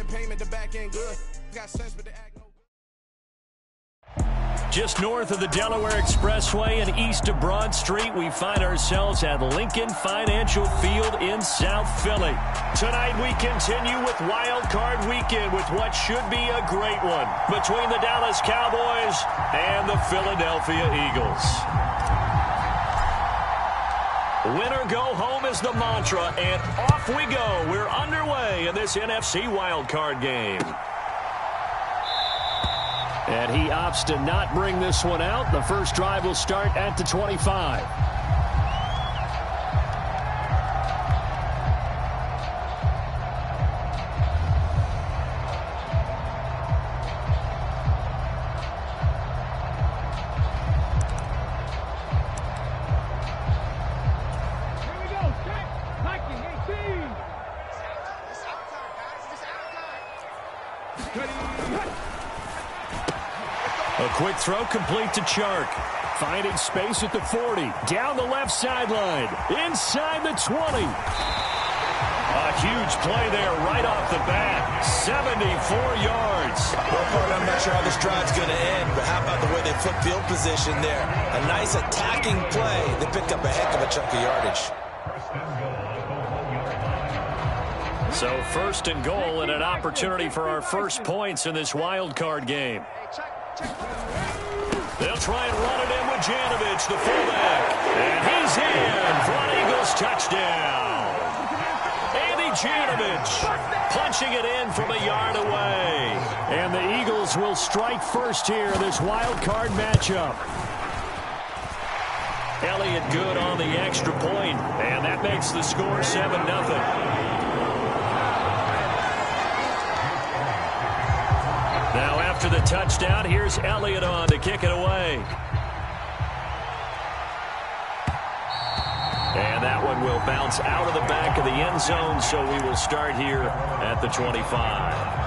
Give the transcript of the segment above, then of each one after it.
Send payment to back end good. Got sense, but the act no. Just north of the Delaware Expressway and east of Broad Street, we find ourselves at Lincoln Financial Field in South Philly. Tonight we continue with Wild Card Weekend with what should be a great one between the Dallas Cowboys and the Philadelphia Eagles. Win or go home is the mantra, and off we go. We're underway in this NFC Wild Card game. And he opts to not bring this one out. The first drive will start at the 25. A quick throw complete to Chark. Finding space at the 40. Down the left sideline. Inside the 20. A huge play there right off the bat. 74 yards. Well, partner, I'm not sure how this drive's going to end, but how about the way they flip field position there? A nice attacking play. They picked up a heck of a chunk of yardage. So first and goal and an opportunity for our first points in this wild card game. They'll try and run it in with Janovich, the fullback. And he's in for an Eagles touchdown. Andy Janovich punching it in from a yard away. And the Eagles will strike first here in this wild card matchup. Elliott good on the extra point, and that makes the score 7-0. Now after the touchdown, here's Elliott on to kick it away. And that one will bounce out of the back of the end zone, so we will start here at the 25.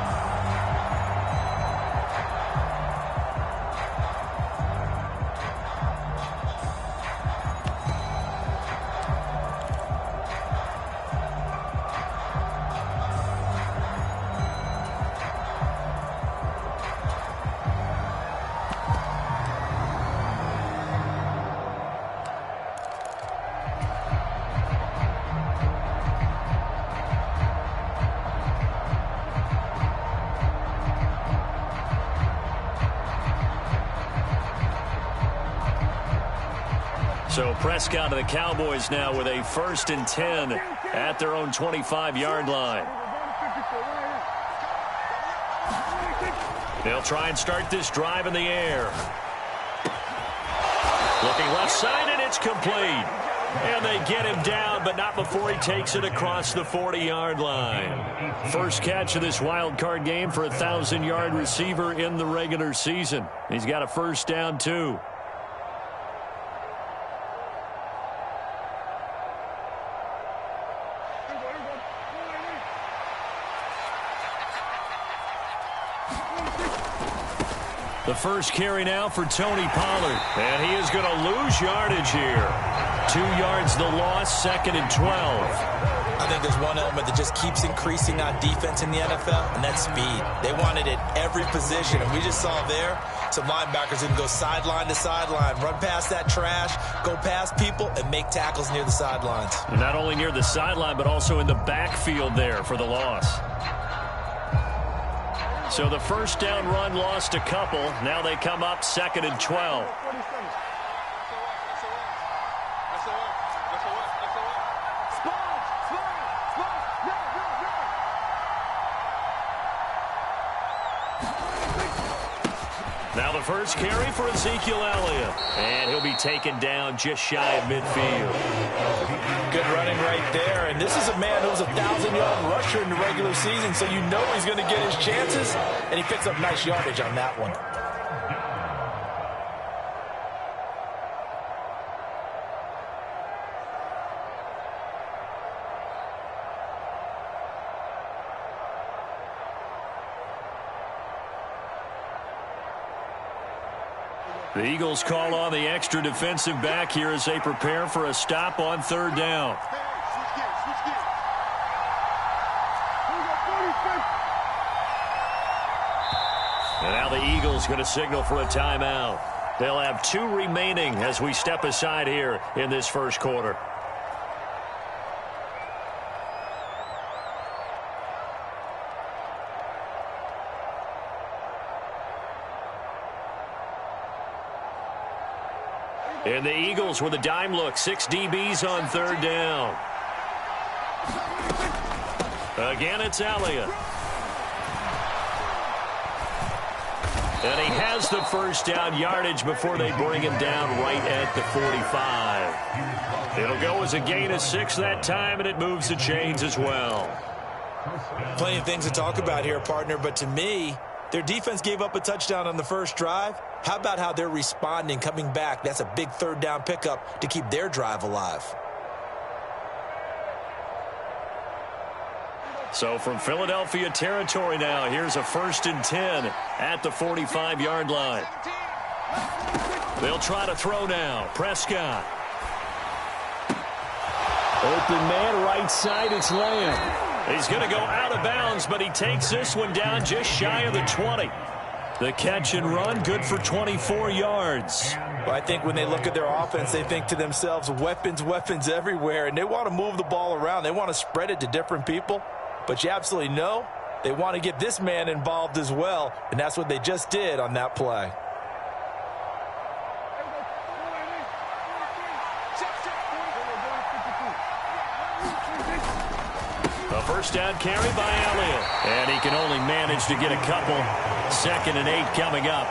So Prescott of the Cowboys now with a 1st and 10 at their own 25-yard line. They'll try and start this drive in the air. Looking left side, and it's complete. And they get him down, but not before he takes it across the 40-yard line. First catch of this wild card game for a 1,000-yard receiver in the regular season. He's got a first down, too. The first carry now for Tony Pollard. And he is going to lose yardage here. 2 yards the loss, 2nd and 12. I think there's one element that just keeps increasing on defense in the NFL, and that's speed. They want it at every position, and we just saw there some linebackers who can go sideline to sideline, run past that trash, go past people, and make tackles near the sidelines. And not only near the sideline, but also in the backfield there for the loss. So the first down run lost a couple. Now they come up 2nd and 12. Now the first carry for Ezekiel Elliott. And he'll be taken down just shy of midfield. Good running right there. And this is a man who was a 1,000-yard rusher in the regular season, so you know he's going to get his chances. And he picks up nice yardage on that one. The Eagles call on the extra defensive back here as they prepare for a stop on 3rd down. And now the Eagles going to signal for a timeout. They'll have 2 remaining as we step aside here in this first quarter. And the Eagles with a dime look. 6 DBs on third down. Again, it's Elliott. And he has the first down yardage before they bring him down right at the 45. It'll go as a gain of 6 that time, and it moves the chains as well. Plenty of things to talk about here, partner, but to me, their defense gave up a touchdown on the first drive. How about how they're responding, coming back? That's a big third down pickup to keep their drive alive. So from Philadelphia territory now, here's a 1st and 10 at the 45-yard line. They'll try to throw now. Prescott. Open man, right side, it's Lamb. He's going to go out of bounds, but he takes this one down just shy of the 20. The catch and run, good for 24 yards. Well, I think when they look at their offense, they think to themselves, weapons, weapons everywhere, and they want to move the ball around. They want to spread it to different people, but you absolutely know they want to get this man involved as well, and that's what they just did on that play. A first down carry by Elliott. And he can only manage to get a couple. 2nd and 8 coming up.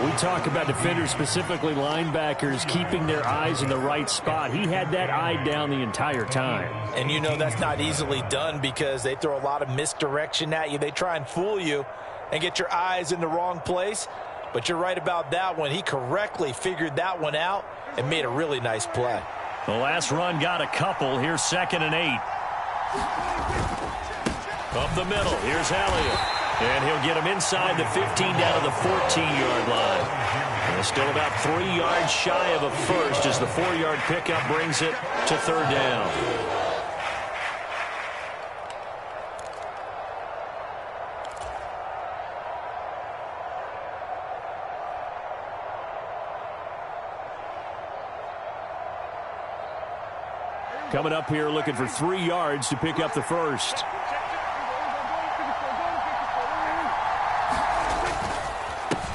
We talk about defenders, specifically linebackers, keeping their eyes in the right spot. He had that eye down the entire time. And you know that's not easily done because they throw a lot of misdirection at you. They try and fool you and get your eyes in the wrong place. But you're right about that one. He correctly figured that one out and made a really nice play. The last run got a couple. Here's 2nd and 8. Up the middle, here's Elliott. And he'll get him inside the 15 down to the 14-yard line. And still about 3 yards shy of a first as the 4-yard pickup brings it to third down. Coming up here looking for 3 yards to pick up the first.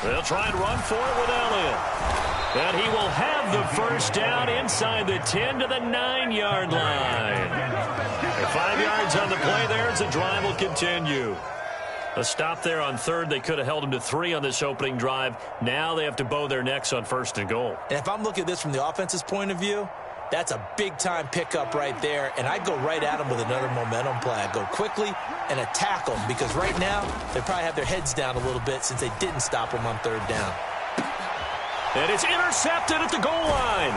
They'll try and run for it with Elliott. And he will have the first down inside the 10 to the 9-yard line. And 5 yards on the play there as the drive will continue. A stop there on third. They could have held him to 3 on this opening drive. Now they have to bow their necks on 1st and goal. And if I'm looking at this from the offense's point of view, that's a big-time pickup right there, and I'd go right at them with another momentum play. I'd go quickly and attack them because right now they probably have their heads down a little bit since they didn't stop them on third down. And it's intercepted at the goal line.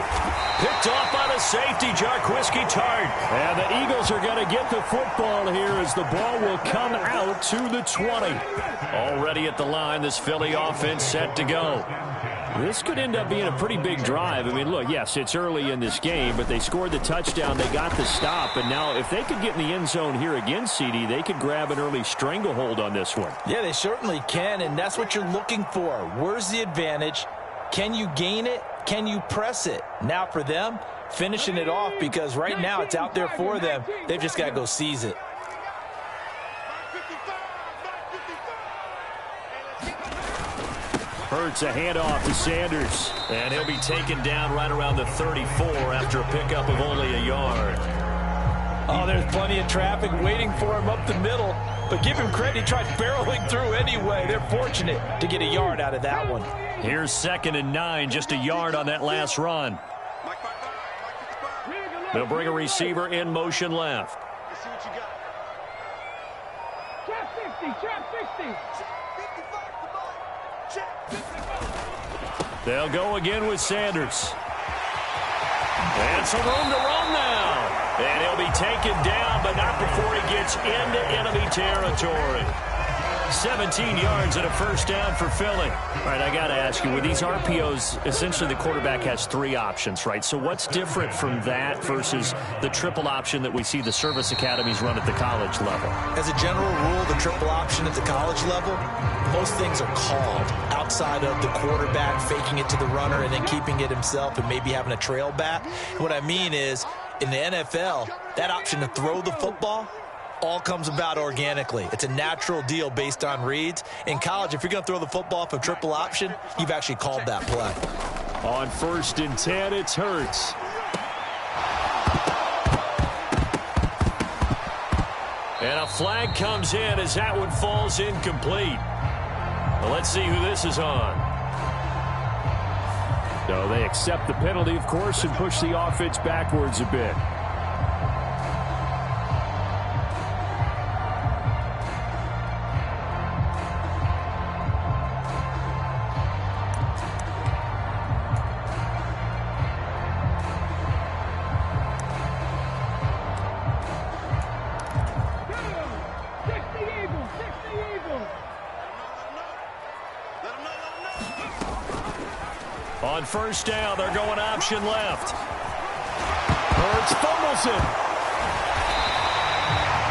Picked off by the safety, Jarquiski Tart. And the Eagles are going to get the football here as the ball will come out to the 20. Already at the line, this Philly offense set to go. This could end up being a pretty big drive. I mean, look, yes, it's early in this game, but they scored the touchdown. They got the stop. And now if they could get in the end zone here again, CD, they could grab an early stranglehold on this one. Yeah, they certainly can, and that's what you're looking for. Where's the advantage? Can you gain it? Can you press it? Now for them, finishing it off because right now it's out there for them. They've just got to go seize it. Hurts a handoff to Sanders. And he'll be taken down right around the 34 after a pickup of only a yard. Oh, there's plenty of traffic waiting for him up the middle. But give him credit, he tried barreling through anyway. They're fortunate to get a yard out of that one. Here's 2nd and 9, just a yard on that last run. They'll bring a receiver in motion left. They'll go again with Sanders. And some room to run now. And he'll be taken down, but not before he gets into enemy territory. 17 yards and a first down for Philly. All right, I got to ask you, with these RPOs, essentially the quarterback has 3 options, right? So what's different from that versus the triple option that we see the service academies run at the college level? As a general rule, the triple option at the college level, most things are called outside of the quarterback faking it to the runner and then keeping it himself and maybe having a trail back. And what I mean is, in the NFL, that option to throw the football all comes about organically. It's a natural deal based on reads. In college, if you're going to throw the football off a triple option, you've actually called that play. On 1st and 10, it's Hurts. And a flag comes in as that one falls incomplete. Well, let's see who this is on. So they accept the penalty, of course, and push the offense backwards a bit. On 1st down, they're going option left. Hurts fumbles it.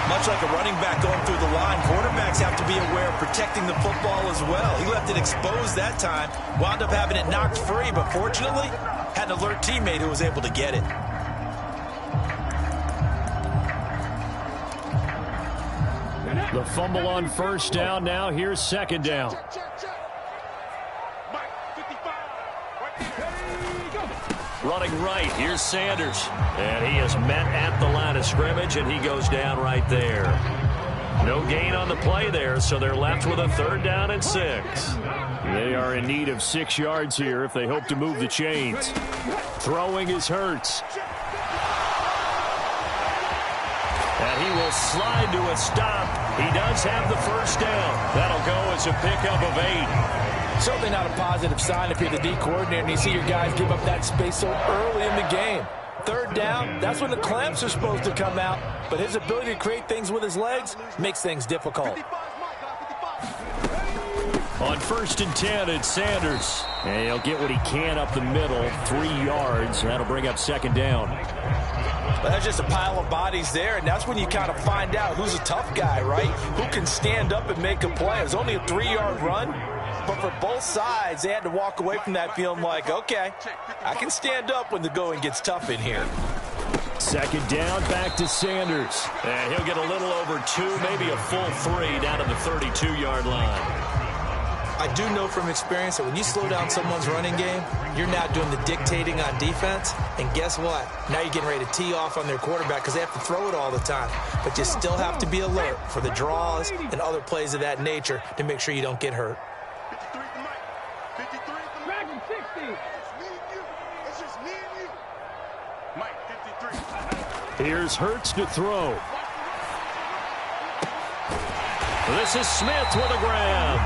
Much like a running back going through the line, quarterbacks have to be aware of protecting the football as well. He left it exposed that time, wound up having it knocked free, but fortunately, had an alert teammate who was able to get it. The fumble on 1st down. Now here's 2nd down. Running right, here's Sanders. And he is met at the line of scrimmage, and he goes down right there. No gain on the play there, so they're left with a 3rd down and 6. They are in need of 6 yards here if they hope to move the chains. Throwing is Hurts. And he will slide to a stop. He does have the 1st down. That'll go as a pickup of 8. Certainly not a positive sign if you're the D coordinator and you see your guys give up that space so early in the game. 3rd down, that's when the clamps are supposed to come out. But his ability to create things with his legs makes things difficult. On 1st and 10, it's Sanders. And he'll get what he can up the middle, 3 yards. That'll bring up 2nd down. But that's just a pile of bodies there, and that's when you kind of find out who's a tough guy, right? Who can stand up and make a play. It was only a 3-yard run. But for both sides, they had to walk away from that feeling like, okay, I can stand up when the going gets tough in here. 2nd down, back to Sanders. And he'll get a little over 2, maybe a full 3 down to the 32-yard line. I do know from experience that when you slow down someone's running game, you're now doing the dictating on defense. And guess what? Now you're getting ready to tee off on their quarterback because they have to throw it all the time. But you still have to be alert for the draws and other plays of that nature to make sure you don't get hurt. Here's Hurts to throw. This is Smith with a grab.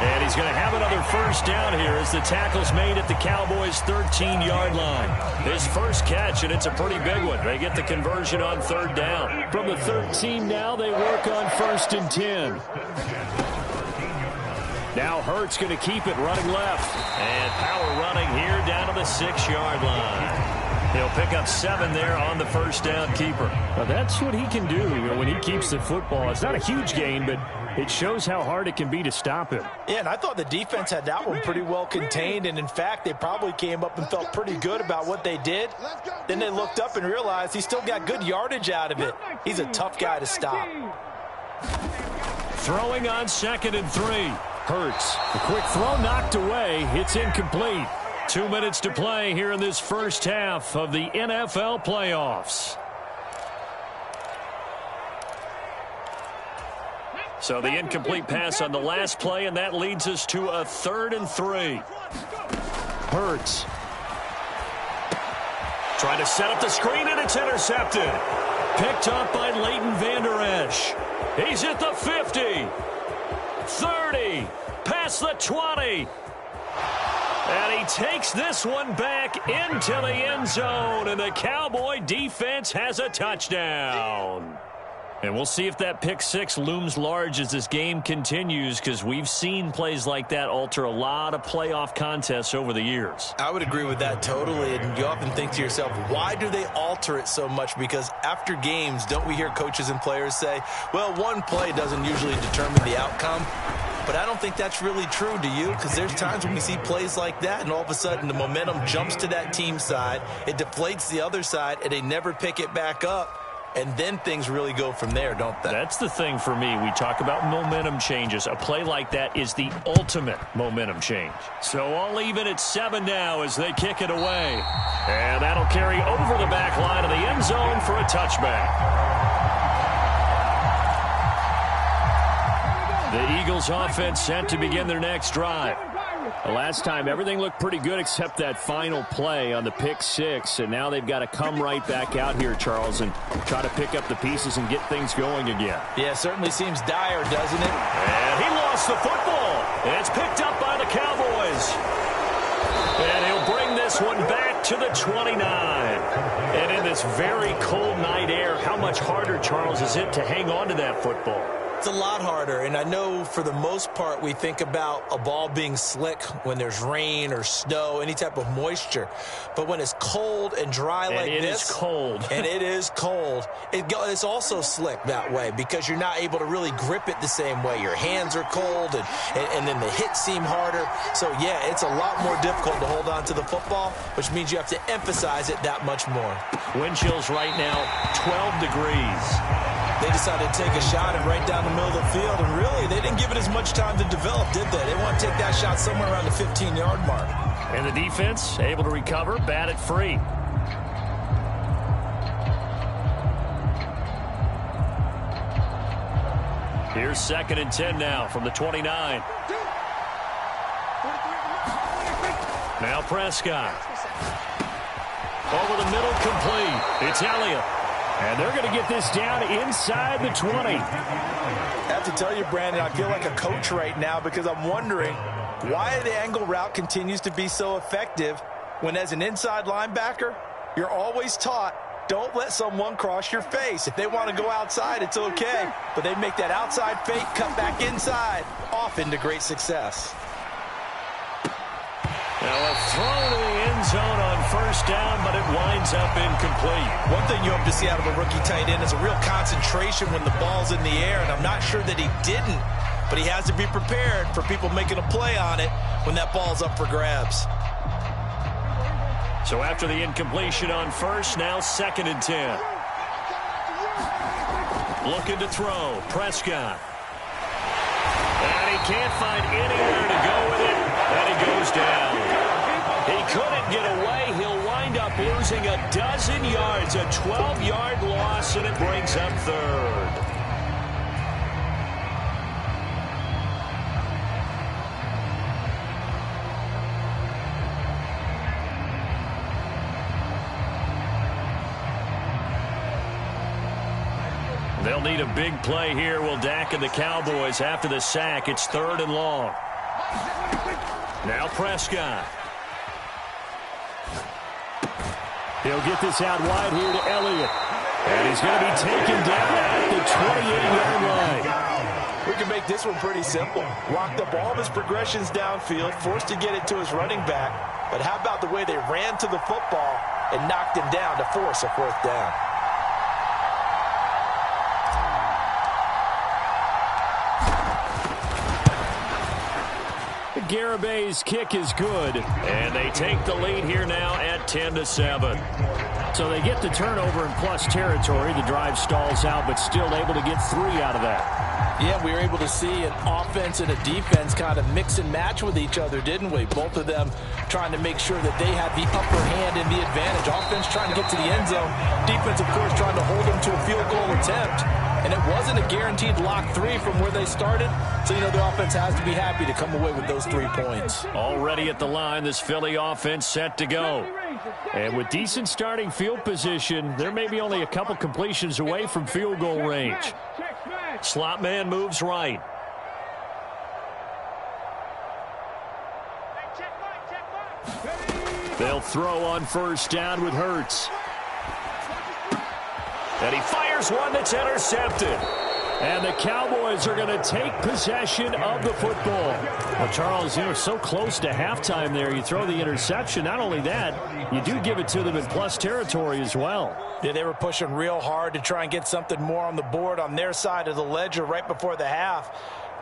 And he's going to have another 1st down here as the tackle's made at the Cowboys' 13-yard line. His first catch, and it's a pretty big one. They get the conversion on 3rd down. From the 13 now, they work on 1st and 10. Now Hurts going to keep it running left. And power running here down to the 6-yard line. He'll pick up 7 there on the 1st down keeper. Well, that's what he can do when he keeps the football. It's not a huge gain, but it shows how hard it can be to stop him. Yeah, and I thought the defense had that one pretty well contained, and in fact, they probably came up and felt pretty good about what they did. Then they looked up and realized he still got good yardage out of it. He's a tough guy to stop. Throwing on 2nd and 3. Hurts. The quick throw knocked away. It's incomplete. 2 minutes to play here in this first half of the NFL playoffs. So the incomplete pass on the last play, and that leads us to a 3rd and 3. Hurts. Trying to set up the screen, and it's intercepted. Picked up by Leighton Vander Esch. He's at the 50. 30. Past the 20. And he takes this one back into the end zone, and the Cowboy defense has a touchdown. And we'll see if that pick six looms large as this game continues, because we've seen plays like that alter a lot of playoff contests over the years. I would agree with that totally, and you often think to yourself, why do they alter it so much? Because after games, don't we hear coaches and players say, well, one play doesn't usually determine the outcome? But I don't think that's really true, do you? Because there's times when we see plays like that, and all of a sudden the momentum jumps to that team side, it deflates the other side, and they never pick it back up. And then things really go from there, don't they? That's the thing for me. We talk about momentum changes. A play like that is the ultimate momentum change. So all even at 7 now as they kick it away. And that'll carry over the back line of the end zone for a touchback. The Eagles offense set to begin their next drive. The last time, everything looked pretty good except that final play on the pick six, and now they've got to come right back out here, Charles, and try to pick up the pieces and get things going again. Yeah, it certainly seems dire, doesn't it? And he lost the football. It's picked up by the Cowboys. And he'll bring this one back to the 29. And in this very cold night air, how much harder, Charles, is it to hang on to that football? It's a lot harder, and I know for the most part we think about a ball being slick when there's rain or snow, any type of moisture. But when it's cold and dry like this. And it is cold. And it is cold. It's also slick that way because you're not able to really grip it the same way. Your hands are cold, and then the hits seem harder. So, yeah, it's a lot more difficult to hold on to the football, which means you have to emphasize it that much more. Wind chills right now, 12 degrees. They decided to take a shot and right down the middle of the field, and really, they didn't give it as much time to develop, did they? They want to take that shot somewhere around the 15-yard mark. And the defense able to recover, bat it free. Here's 2nd and 10 now from the 29. Now Prescott. Over the middle, complete. It's Elliott. And they're going to get this down inside the 20. I have to tell you, Brandon, I feel like a coach right now because I'm wondering why the angle route continues to be so effective when as an inside linebacker, you're always taught, don't let someone cross your face. If they want to go outside, it's okay. But they make that outside fake, cut back inside, often to great success. Now a throw to the end zone on 1st down, but it winds up incomplete. One thing you hope to see out of a rookie tight end is a real concentration when the ball's in the air, and I'm not sure that he didn't, but he has to be prepared for people making a play on it when that ball's up for grabs. So after the incompletion on 1st, now 2nd and 10. Looking to throw, Prescott. And he can't find anywhere to go with it, and he goes down. He couldn't get away. He'll wind up losing a dozen yards, a 12-yard loss, and it brings up 3rd. They'll need a big play here, will Dak and the Cowboys after the sack. It's 3rd and long. Now Prescott. He'll get this out wide here to Elliott. And he's going to be taken down at the 28-yard line. We can make this one pretty simple. Locked up all of his progressions downfield, forced to get it to his running back. But how about the way they ran to the football and knocked him down to force a 4th down? Garabay's kick is good, and they take the lead here now at 10-7. So they get the turnover in plus territory. The drive stalls out, but still able to get 3 out of that. Yeah, we were able to see an offense and a defense kind of mix and match with each other, didn't we? Both of them trying to make sure that they had the upper hand and the advantage. Offense trying to get to the end zone. Defense, of course, trying to hold them to a field goal attempt. And it wasn't a guaranteed lock 3 from where they started. So, you know, the offense has to be happy to come away with those 3 points. Already at the line, this Philly offense set to go. And with decent starting field position, they're maybe only a couple completions away from field goal range. Slot man moves right. They'll throw on 1st down with Hurts. And he fires one that's intercepted. And the Cowboys are going to take possession of the football. Well, Charles, you know, so close to halftime there. You throw the interception. Not only that, you do give it to them in plus territory as well. Yeah, they were pushing real hard to try and get something more on the board on their side of the ledger right before the half.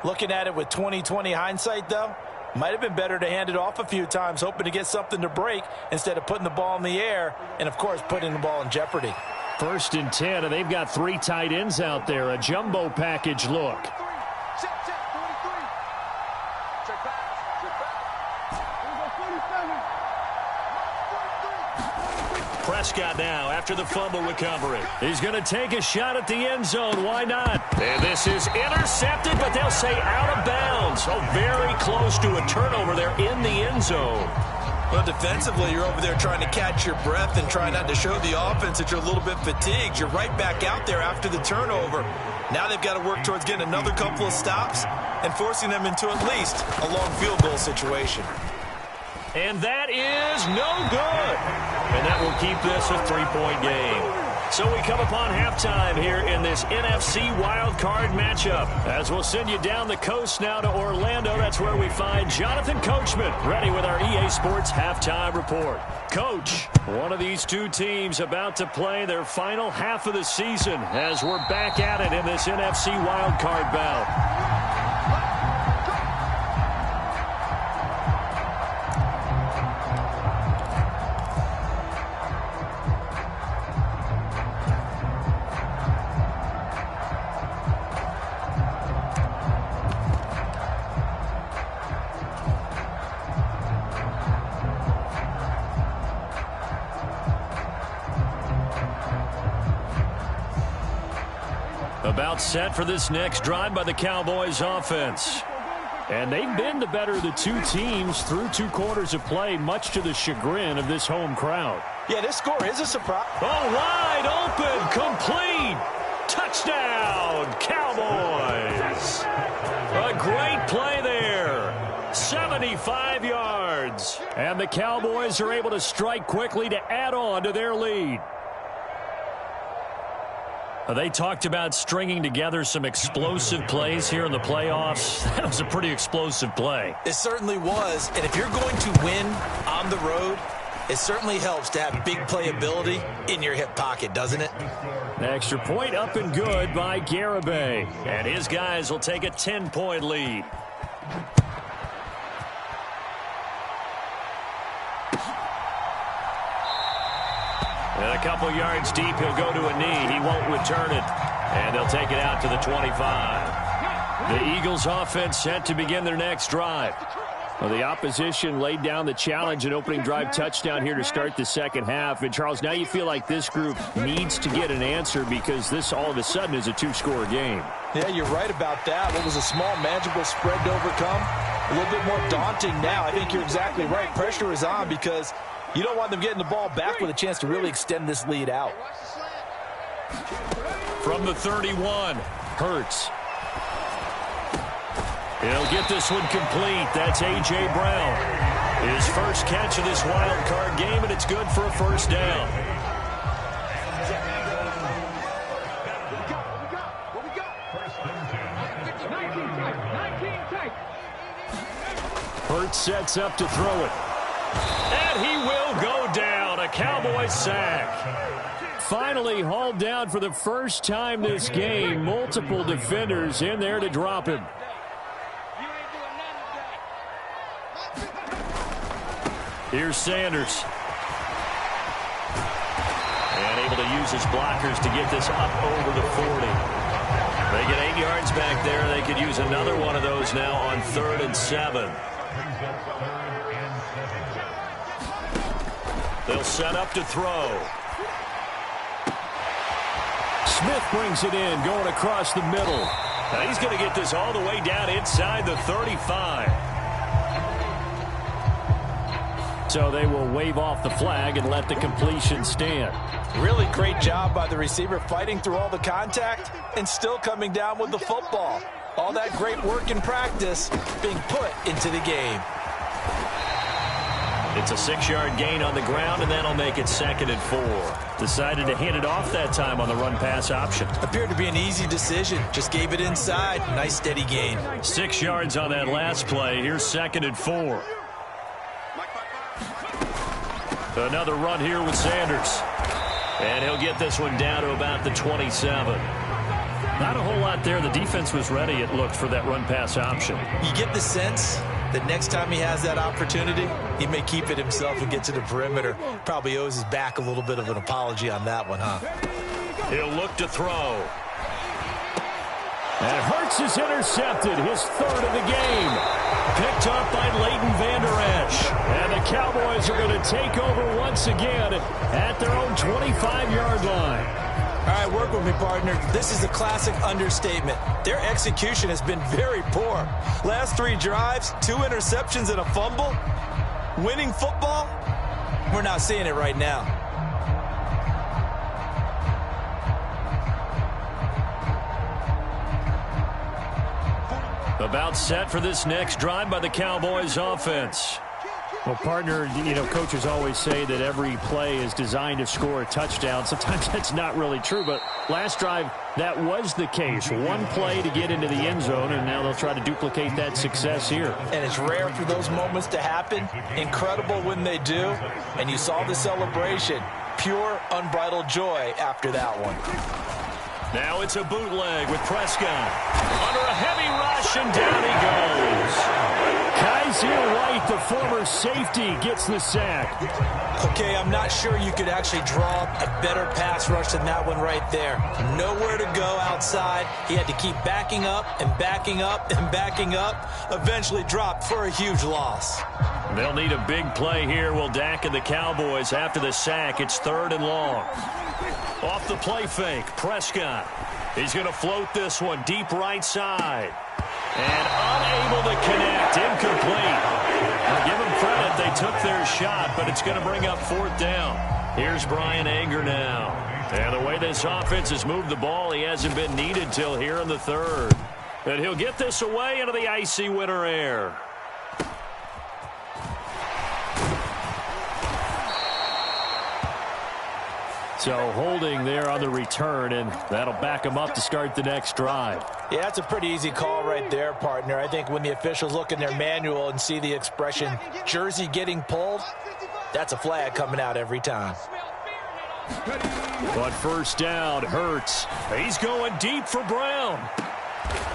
Looking at it with 20/20 hindsight, though, might have been better to hand it off a few times, hoping to get something to break instead of putting the ball in the air and, of course, putting the ball in jeopardy. 1st and 10, and they've got 3 tight ends out there. A jumbo package look. Prescott now after the fumble recovery. He's going to take a shot at the end zone. Why not? And this is intercepted, but they'll say out of bounds. Oh, very close to a turnover there in the end zone. Well, defensively, you're over there trying to catch your breath and try not to show the offense that you're a little bit fatigued. You're right back out there after the turnover. Now they've got to work towards getting another couple of stops and forcing them into at least a long field goal situation. And that is no good. And that will keep this a 3-point game. So we come upon halftime here in this NFC wildcard matchup. As we'll send you down the coast now to Orlando. That's where we find Jonathan Coachman ready with our EA Sports halftime report. Coach, one of these two teams about to play their final half of the season as we're back at it in this NFC wildcard bout. About set for this next drive by the Cowboys offense. And they've been the better of the two teams through 2 quarters of play, much to the chagrin of this home crowd. Yeah, this score is a surprise. Oh, wide open, complete, touchdown, Cowboys. A great play there, 75 yards. And the Cowboys are able to strike quickly to add on to their lead. They talked about stringing together some explosive plays here in the playoffs. That was a pretty explosive play. It certainly was. And if you're going to win on the road, it certainly helps to have big playability in your hip pocket, doesn't it? Extra point up and good by Garibay. And his guys will take a 10-point lead. And a couple yards deep, he'll go to a knee. He won't return it. And they'll take it out to the 25. The Eagles offense set to begin their next drive. Well, the opposition laid down the challenge, an opening drive touchdown here to start the second half. And, Charles, now you feel like this group needs to get an answer because this all of a sudden is a 2-score game. Yeah, you're right about that. What was a small, manageable spread to overcome, a little bit more daunting now. I think you're exactly right. Pressure is on because you don't want them getting the ball back with a chance to really extend this lead out. From the 31, Hurts. He'll get this one complete. That's A.J. Brown. His first catch of this wild card game, and it's good for a first down. Hurts sets up to throw it. And he will go down. A Cowboys sack. Finally hauled down for the first time this game. Multiple defenders in there to drop him. Here's Sanders. And able to use his blockers to get this up over the 40. They get 8 yards back there. They could use another one of those now on 3rd and 7. They'll set up to throw. Smith brings it in, going across the middle. Now he's going to get this all the way down inside the 35. So they will wave off the flag and let the completion stand. Really great job by the receiver fighting through all the contact and still coming down with the football. All that great work in practice being put into the game. It's a 6-yard gain on the ground, and that'll make it 2nd and 4. Decided to hand it off that time on the run-pass option. Appeared to be an easy decision. Just gave it inside. Nice steady gain. 6 yards on that last play. Here's 2nd and 4. Another run here with Sanders. And he'll get this one down to about the 27. Not a whole lot there. The defense was ready, it looked, for that run-pass option. You get the sense that next time he has that opportunity, he may keep it himself and get to the perimeter. Probably owes his back a little bit of an apology on that one, huh? He'll look to throw. And Hurts is intercepted, his 3rd of the game. Picked up by Leighton Vander Esch. And the Cowboys are going to take over once again at their own 25-yard line. All right, work with me, partner. This is a classic understatement. Their execution has been very poor. Last 3 drives, 2 interceptions and a fumble. Winning football? We're not seeing it right now. About set for this next drive by the Cowboys offense. Well, partner, coaches always say that every play is designed to score a touchdown. Sometimes that's not really true, but last drive, that was the case. One play to get into the end zone, and now they'll try to duplicate that success here. And it's rare for those moments to happen. Incredible when they do. And you saw the celebration. Pure, unbridled joy after that one. Now it's a bootleg with Prescott. Under a heavy rush, and down he goes. Kaiser White, the former safety, gets the sack. Okay, I'm not sure you could actually draw a better pass rush than that one right there. Nowhere to go outside. He had to keep backing up and backing up and backing up. Eventually dropped for a huge loss. They'll need a big play here. Will Dak and the Cowboys after the sack. It's 3rd and long. Off the play fake, Prescott. He's going to float this one deep right side. And unable to connect, incomplete. Now give them credit, they took their shot, but it's going to bring up 4th down. Here's Brian Anger now. And the way this offense has moved the ball, he hasn't been needed till here in the 3rd. And he'll get this away into the icy winter air. So holding there on the return, and that'll back them up to start the next drive. Yeah, that's a pretty easy call right there, partner. I think when the officials look in their manual and see the expression jersey getting pulled, that's a flag coming out every time. But 1st down, Hurts. He's going deep for Brown.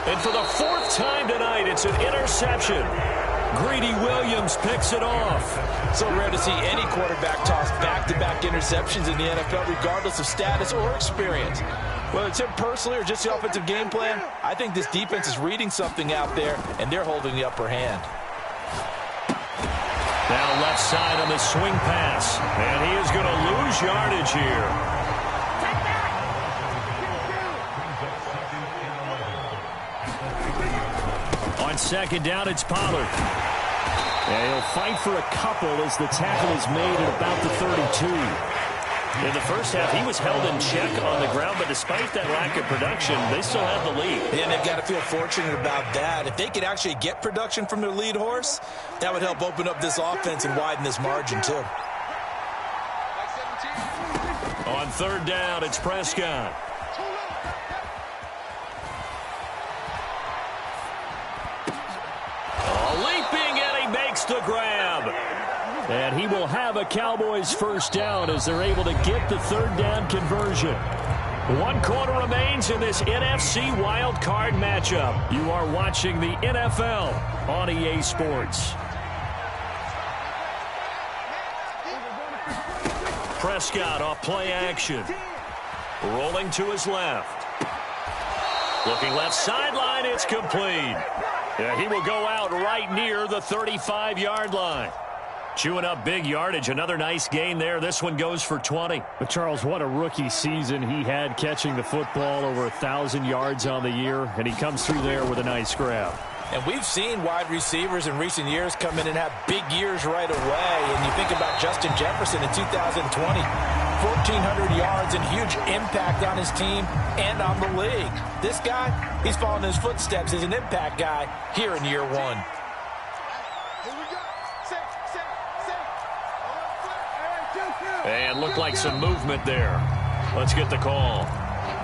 And for the 4th time tonight, it's an interception. Greedy Williams picks it off. So rare to see any quarterback toss back-to-back interceptions in the NFL, regardless of status or experience. Whether it's him personally or just the offensive game plan, I think this defense is reading something out there, and they're holding the upper hand. Now left side on the swing pass. And he is going to lose yardage here. On 2nd down, it's Pollard. And he'll fight for a couple as the tackle is made at about the 32. In the first half, he was held in check on the ground, but despite that lack of production, they still have the lead. And they've got to feel fortunate about that. If they could actually get production from their lead horse, that would help open up this offense and widen this margin, too. On 3rd down, it's Prescott. Leaping, and he makes the grab. And he will have a Cowboys 1st down as they're able to get the 3rd down conversion. 1 quarter remains in this NFC wild card matchup. You are watching the NFL on EA Sports. Prescott off play action. Rolling to his left. Looking left sideline, it's complete. Yeah, he will go out right near the 35-yard line. Chewing up big yardage. Another nice gain there. This one goes for 20. But Charles, what a rookie season he had, catching the football over 1,000 yards on the year, and he comes through there with a nice grab. And we've seen wide receivers in recent years come in and have big years right away. And you think about Justin Jefferson in 2020, 1,400 yards and huge impact on his team and on the league. This guy, he's following his footsteps as an impact guy here in year 1. And looked like some movement there. Let's get the call.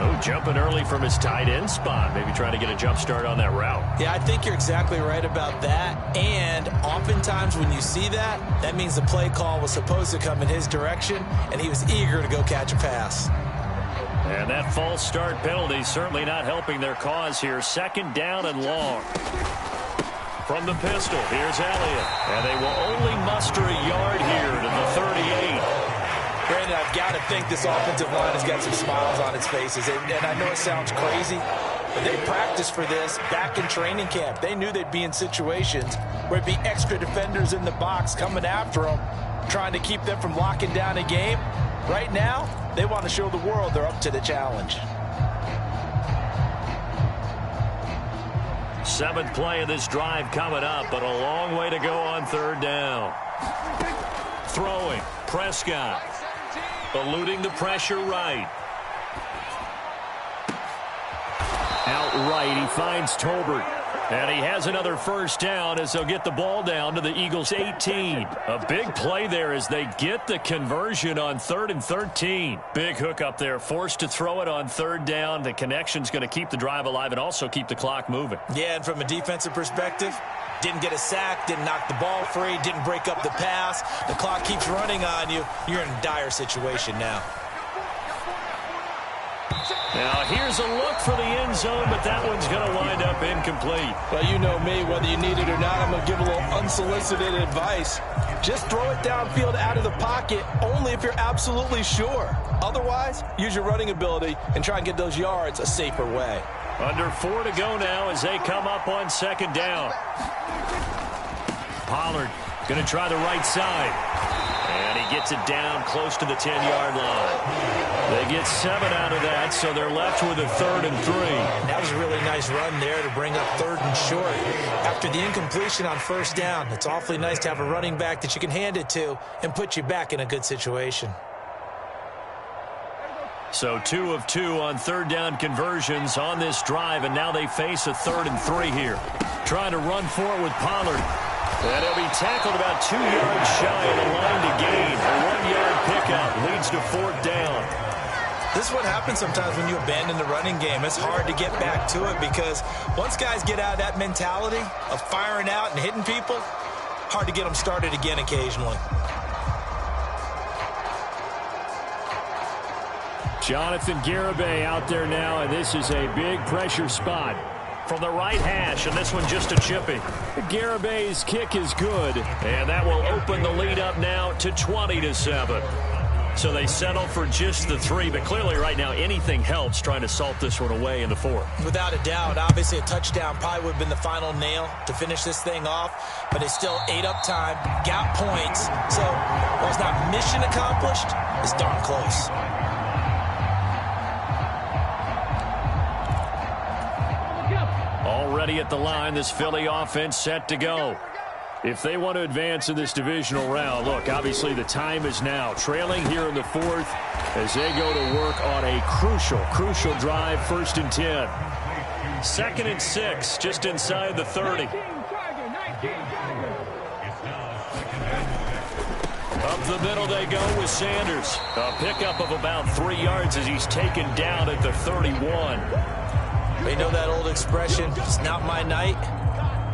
Oh, jumping early from his tight end spot. Maybe trying to get a jump start on that route. Yeah, I think you're exactly right about that. And oftentimes when you see that, that means the play call was supposed to come in his direction, and he was eager to go catch a pass. And that false start penalty certainly not helping their cause here. 2nd down and long. From the pistol, here's Elliott. And they will only muster a yard here to the 38. Brandon, I've got to think this offensive line has got some smiles on its faces. And I know it sounds crazy, but they practiced for this back in training camp. They knew they'd be in situations where it'd be extra defenders in the box coming after them, trying to keep them from locking down a game. Right now, they want to show the world they're up to the challenge. 7th play of this drive coming up, but a long way to go on 3rd down. Throwing, Prescott. Eluding the pressure right. Outright, he finds Tolbert. And he has another 1st down as they'll get the ball down to the Eagles' 18. A big play there as they get the conversion on 3rd and 13. Big hook up there, forced to throw it on 3rd down. The connection's going to keep the drive alive and also keep the clock moving. Yeah, and from a defensive perspective, didn't get a sack, didn't knock the ball free, didn't break up the pass. The clock keeps running on you. You're in a dire situation now. Now, here's a look for the end zone, but that one's going to wind up incomplete. Well, you know me, whether you need it or not, I'm going to give a little unsolicited advice. Just throw it downfield out of the pocket only if you're absolutely sure. Otherwise, use your running ability and try and get those yards a safer way. Under 4 to go now as they come up on 2nd down. Pollard going to try the right side. And he gets it down close to the 10-yard line. They get 7 out of that, so they're left with a 3rd and 3. That was a really nice run there to bring up 3rd and short. After the incompletion on 1st down, it's awfully nice to have a running back that you can hand it to and put you back in a good situation. So 2 of 2 on 3rd down conversions on this drive, and now they face a 3rd and 3 here. Trying to run for it with Pollard. And he'll be tackled about 2 yards shy of the line to gain. A 1-yard pickup leads to 4th down. This is what happens sometimes when you abandon the running game. It's hard to get back to it because once guys get out of that mentality of firing out and hitting people, hard to get them started again occasionally. Jonathan Garibay out there now, and this is a big pressure spot. From the right hash, and this one just a chipping. Garibay's kick is good. And that will open the lead up now to 20-7. So they settle for just the 3, but clearly right now anything helps trying to salt this one away in the 4th. Without a doubt, obviously a touchdown probably would have been the final nail to finish this thing off, but it's still ate up time, got points. So while it's not mission accomplished, it's darn close. Already at the line, this Philly offense set to go. If they want to advance in this divisional round, look, obviously the time is now. Trailing here in the 4th as they go to work on a crucial drive, 1st and 10. 2nd and 6, just inside the 30. Up the middle they go with Sanders. A pickup of about 3 yards as he's taken down at the 31. They know that old expression, it's not my night.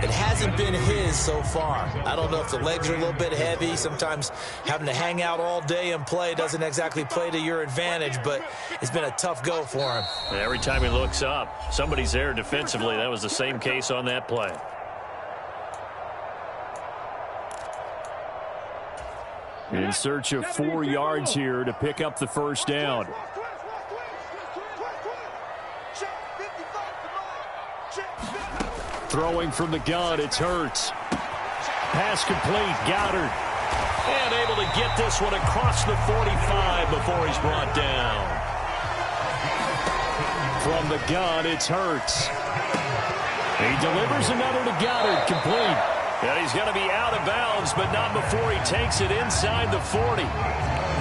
It hasn't been his so far. I don't know if the legs are a little bit heavy. Sometimes having to hang out all day and play doesn't exactly play to your advantage, but it's been a tough go for him. Every time he looks up, somebody's there defensively. That was the same case on that play. In search of 4 yards here to pick up the 1st down. Throwing from the gun, it's Hurts. Pass complete, Goddard. And able to get this one across the 45 before he's brought down. From the gun, it's Hurts. He delivers another to Goddard, complete. And he's going to be out of bounds, but not before he takes it inside the 40.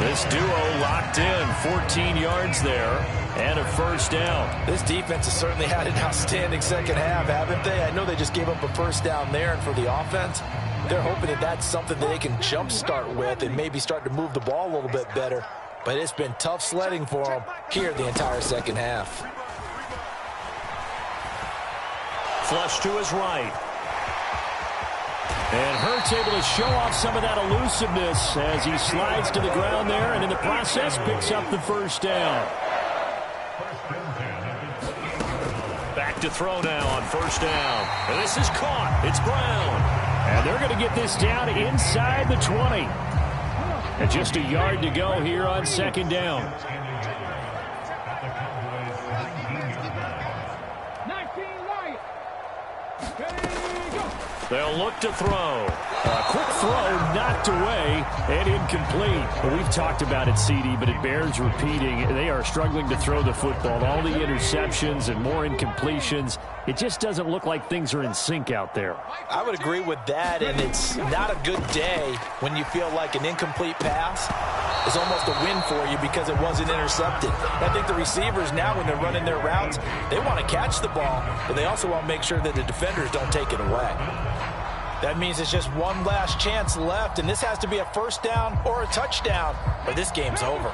This duo locked in, 14 yards there, and a 1st down. This defense has certainly had an outstanding second half, haven't they? I know they just gave up a 1st down there, and for the offense, They're hoping that that's something that they can jumpstart with and maybe start to move the ball a little bit better. But it's been tough sledding for them here the entire second half. Flush to his right. And Hurts able to show off some of that elusiveness as he slides to the ground there and in the process picks up the first down. Back to throw now on first down. And this is caught. It's Brown. And they're going to get this down inside the 20. And just a yard to go here on second down. They'll look to throw. A quick throw knocked away and incomplete. Well, we've talked about it, CD, but it bears repeating. They are struggling to throw the football. All the interceptions and more incompletions. It just doesn't look like things are in sync out there. I would agree with that, and it's not a good day when you feel like an incomplete pass is almost a win for you because it wasn't intercepted. I think the receivers now, when they're running their routes, they want to catch the ball, but they also want to make sure that the defenders don't take it away. That means it's just one last chance left, and this has to be a first down or a touchdown, or this game's over.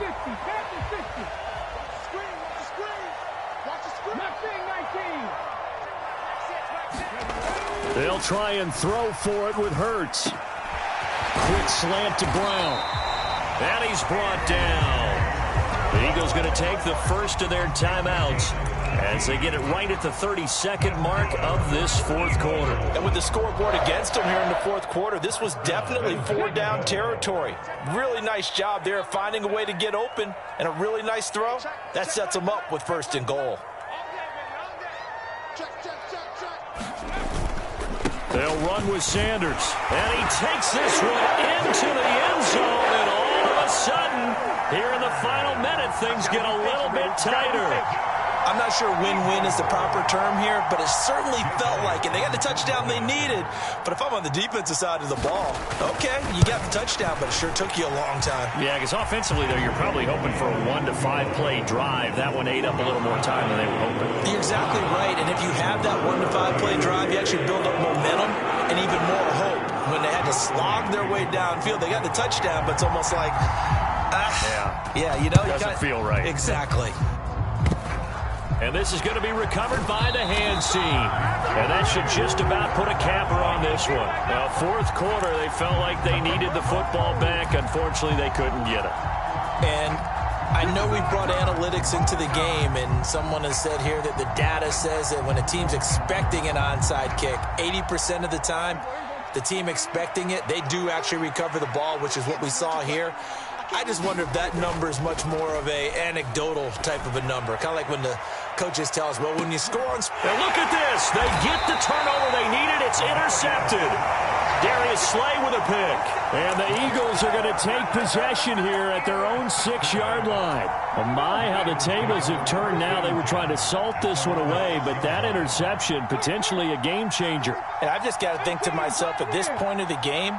They'll try and throw for it with Hurts. Quick slant to Brown. And he's brought down. The Eagles going to take the first of their timeouts as they get it right at the 32nd mark of this fourth quarter. And with the scoreboard against them here in the fourth quarter, this was definitely four-down territory. Really nice job there finding a way to get open, and a really nice throw. That sets them up with first and goal. They'll run with Sanders. And he takes this one into the end zone, and all of a sudden, here in the final minute, things get a little bit tighter. I'm not sure win-win is the proper term here, but it certainly felt like it. They got the touchdown they needed, but if I'm on the defensive side of the ball, okay, you got the touchdown, but it sure took you a long time. Yeah, because offensively, though, you're probably hoping for a 1 to 5 play drive. That one ate up a little more time than they were hoping. You're exactly right, and if you have that 1 to 5 play drive, you actually build up momentum and even more hope. When they had to slog their way downfield, they got the touchdown, but it's almost like, yeah, you know, doesn't feel right. Exactly. And this is going to be recovered by the hands team. And that should just about put a capper on this one. Now, fourth quarter, they felt like they needed the football back. Unfortunately, they couldn't get it. And I know we brought analytics into the game, and someone has said here that the data says that when a team's expecting an onside kick, 80% of the time, the team expecting it, they do actually recover the ball, which is what we saw here. I just wonder if that number is much more of a anecdotal type of a number. Kind of like when the coaches tell us, well, when you score on... Now look at this. They get the turnover they needed. It's intercepted. Darius Slay with a pick. And the Eagles are going to take possession here at their own 6-yard line. Oh my, how the tables have turned now. They were trying to salt this one away, but that interception, potentially a game changer. And I've just got to think to myself, at this point of the game,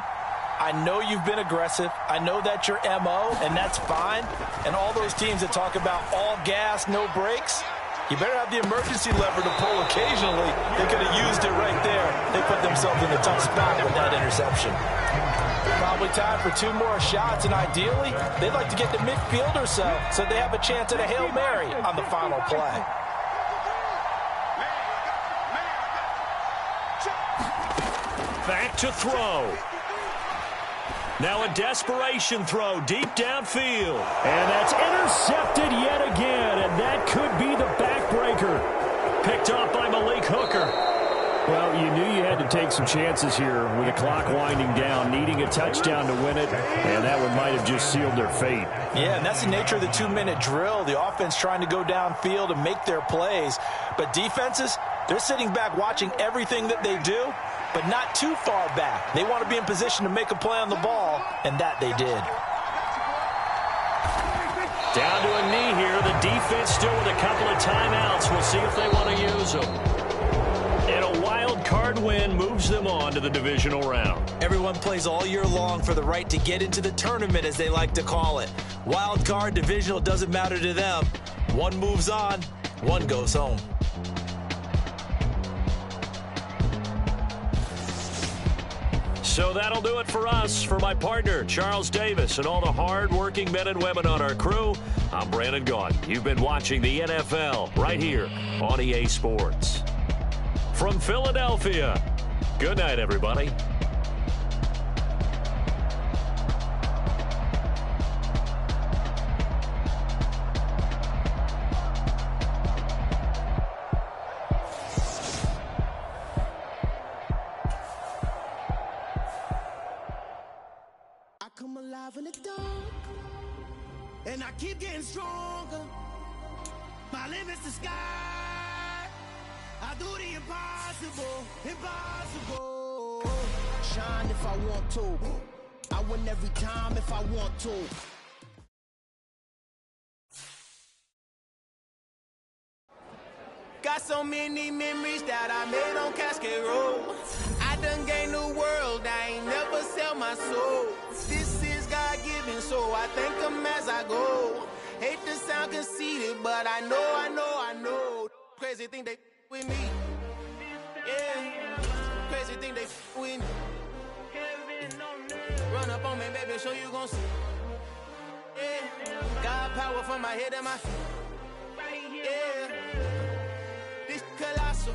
I know you've been aggressive. I know that's your MO, and that's fine. And all those teams that talk about all gas, no brakes, you better have the emergency lever to pull occasionally. They could have used it right there. They put themselves in a tough spot with that interception. Probably time for 2 more shots, and ideally, they'd like to get to midfield or so they have a chance at a Hail Mary on the final play. Back to throw. Now a desperation throw deep downfield. And that's intercepted yet again, and that could be the backbreaker. Picked off by Malik Hooker. Well, you knew you had to take some chances here with the clock winding down, needing a touchdown to win it, and that one might have just sealed their fate. Yeah, and that's the nature of the 2-minute drill. The offense trying to go downfield and make their plays. But defenses, they're sitting back watching everything that they do, but not too far back. They want to be in position to make a play on the ball, and that they did. Down to a knee here. The defense still with a couple of timeouts. We'll see if they want to use them. And a wild card win moves them on to the divisional round. Everyone plays all year long for the right to get into the tournament, as they like to call it. Wild card, divisional, doesn't matter to them. One moves on, one goes home. So that'll do it for us. For my partner, Charles Davis, and all the hard-working men and women on our crew, I'm Brandon Gaudin. You've been watching the NFL right here on EA Sports. From Philadelphia, good night, everybody. Come alive in the dark, and I keep getting stronger. My limit's the sky. I do the impossible, impossible. Shine if I want to. I win every time if I want to. Got so many memories that I made on Cascade Road. I done gained the world, I ain't never sell my soul. This is God-given, so I thank him as I go. Hate to sound conceited, but I know. Crazy thing they with me. Yeah, crazy thing they with me. Run up on me, baby, show you gon' see. Yeah, God power from my head and my feet. Yeah. This colossal,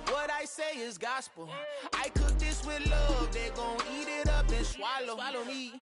what I say is gospel. I cook this with love, they gon' eat it up and swallow me.